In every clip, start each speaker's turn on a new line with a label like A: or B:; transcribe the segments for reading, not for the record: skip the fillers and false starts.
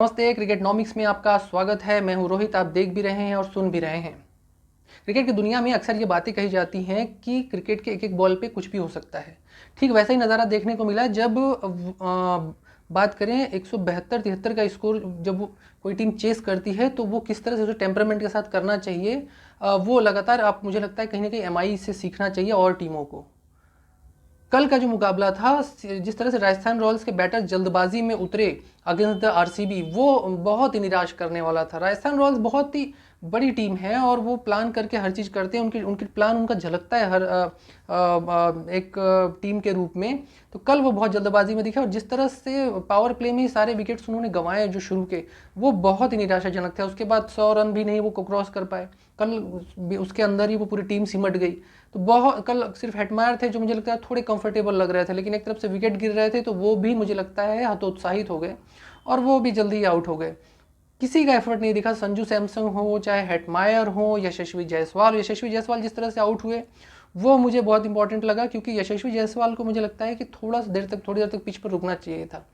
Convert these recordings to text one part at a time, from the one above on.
A: नमस्ते, क्रिकेटनॉमिक्स में आपका स्वागत है। मैं हूं रोहित। आप देख भी रहे हैं और सुन भी रहे हैं। क्रिकेट की दुनिया में अक्सर ये बातें कही जाती हैं कि क्रिकेट के एक एक बॉल पे कुछ भी हो सकता है। ठीक वैसा ही नज़ारा देखने को मिला जब बात करें 172-73 का स्कोर जब कोई टीम चेस करती है तो वो किस तरह से उसे टेम्परामेंट के साथ करना चाहिए, वो लगातार आप मुझे लगता है कहीं ना कहीं एमआई से सीखना चाहिए और टीमों को। कल का जो मुकाबला था, जिस तरह से राजस्थान रॉयल्स के बैटर जल्दबाजी में उतरे अगेंस्ट द आरसीबी, वो बहुत ही निराश करने वाला था। राजस्थान रॉयल्स बहुत ही बड़ी टीम है और वो प्लान करके हर चीज़ करते हैं। उनकी उनकी प्लान उनका झलकता है हर एक टीम के रूप में। तो कल वो बहुत जल्दबाजी में दिखे और जिस तरह से पावर प्ले में ही सारे विकेट्स उन्होंने गंवाए जो शुरू के, वो बहुत ही निराशाजनक थे। उसके बाद 100 रन भी नहीं वो क्रॉस कर पाए। कल उसके अंदर ही वो पूरी टीम सिमट गई। तो बहुत कल सिर्फ हेटमायर थे जो मुझे लगता है थोड़े कंफर्टेबल लग रहे थे, लेकिन एक तरफ से विकेट गिर रहे थे तो वो भी मुझे लगता है हतोत्साहित हो गए और वो भी जल्दी आउट हो गए। किसी का एफर्ट नहीं दिखा। संजू सैमसन हो, चाहे हेटमायर हो, यशस्वी जायसवाल जिस तरह से आउट हुए वो मुझे बहुत इंपॉर्टेंट लगा, क्योंकि यशस्वी जायसवाल को मुझे लगता है कि थोड़ी देर तक पिच पर रुकना चाहिए था।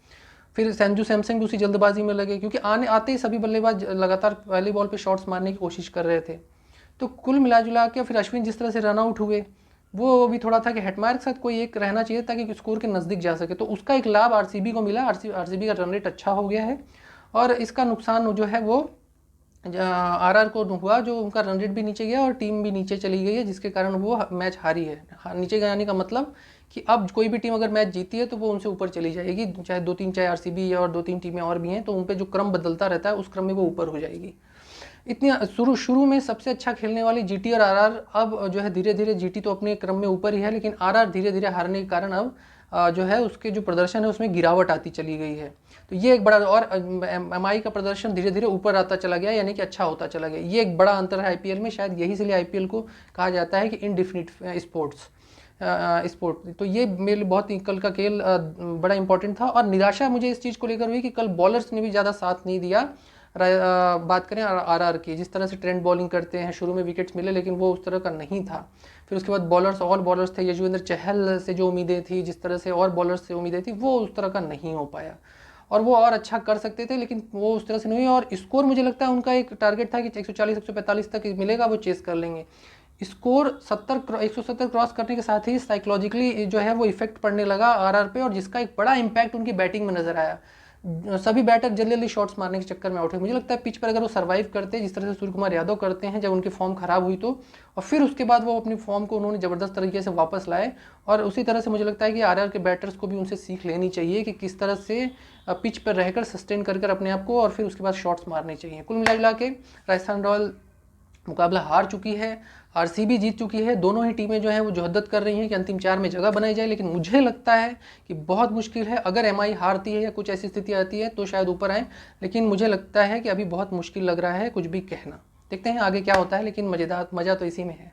A: फिर संजू सैमसन भी उसी जल्दबाजी में लगे, क्योंकि आते ही सभी बल्लेबाज लगातार पहले बॉल पे शॉट्स मारने की कोशिश कर रहे थे। तो कुल मिला जुला के फिर अश्विन जिस तरह से रन आउट हुए, वो भी थोड़ा था कि हेटमायर के साथ कोई एक रहना चाहिए ताकि स्कोर के नज़दीक जा सके। तो उसका एक लाभ आरसीबी को मिला। आरसीबी का रन रेट अच्छा हो गया है और इसका नुकसान जो है वो आरआर को हुआ, जो उनका रन रेट भी नीचे गया और टीम भी नीचे चली गई है, जिसके कारण वो मैच हारी है। नीचे जाने का मतलब कि अब कोई भी टीम अगर मैच जीती है तो वो उनसे ऊपर चली जाएगी, चाहे 2-3 चाहे आरसीबी और 2-3 टीमें और भी हैं, तो उन पर जो क्रम बदलता रहता है उस क्रम में वो ऊपर हो जाएगी। इतनी शुरू में सबसे अच्छा खेलने वाली जीटी और आरआर अब जो है धीरे धीरे, जीटी तो अपने क्रम में ऊपर ही है, लेकिन आरआर धीरे धीरे हारने के कारण अब जो है उसके जो प्रदर्शन है उसमें गिरावट आती चली गई है। तो ये एक बड़ा, और एमआई का प्रदर्शन धीरे धीरे ऊपर आता चला गया, यानी कि अच्छा होता चला गया। ये एक बड़ा अंतर है आईपीएल में। शायद यही से लिए आईपीएल को कहा जाता है कि इनडिफिनिट स्पोर्ट। तो ये मेरे लिए बहुत ही कल का खेल बड़ा इंपॉर्टेंट था। और निराशा मुझे इस चीज़ को लेकर हुई कि कल बॉलर्स ने भी ज़्यादा साथ नहीं दिया। बात करें आरआर की, जिस तरह से ट्रेंड बॉलिंग करते हैं, शुरू में विकेट्स मिले लेकिन वो उस तरह का नहीं था। फिर उसके बाद बॉलर्स थे, यजुवेंद्र चहल से जो उम्मीदें थी, जिस तरह से और बॉलर्स से उम्मीदें थी, वो उस तरह का नहीं हो पाया। और वो और अच्छा कर सकते थे लेकिन वो उस तरह से नहीं हुई। और स्कोर मुझे लगता है उनका एक टारगेट था कि 140-145 तक मिलेगा, वो चेस कर लेंगे। स्कोर 170 क्रॉस करने के साथ ही साइकोलॉजिकली जो है वो इफेक्ट पड़ने लगा आरआर पे, और जिसका एक बड़ा इंपैक्ट उनकी बैटिंग में नजर आया। सभी बैटर जल्दी जल्दी शॉट्स मारने के चक्कर में आउट हुए। मुझे लगता है पिच पर अगर वो सर्वाइव करते जिस तरह से सूर्य कुमार यादव करते हैं जब उनकी फॉर्म खराब हुई, तो और फिर उसके बाद वो अपनी फॉर्म को उन्होंने ज़बरदस्त तरीके से वापस लाए। और उसी तरह से मुझे लगता है कि आरआर के बैटर्स को भी उनसे सीख लेनी चाहिए कि किस तरह से पिच पर रहकर सस्टेन कर अपने आप को और फिर उसके बाद शॉट्स मारने चाहिए। कुल मिला के राजस्थान रॉयल मुकाबला हार चुकी है, आरसीबी जीत चुकी है। दोनों ही टीमें जो हैं वो जोहदत कर रही हैं कि अंतिम 4 में जगह बनाई जाए, लेकिन मुझे लगता है कि बहुत मुश्किल है। अगर एमआई हारती है या कुछ ऐसी स्थिति आती है तो शायद ऊपर आए, लेकिन मुझे लगता है कि अभी बहुत मुश्किल लग रहा है कुछ भी कहना। देखते हैं आगे क्या होता है, लेकिन मज़ा तो इसी में है।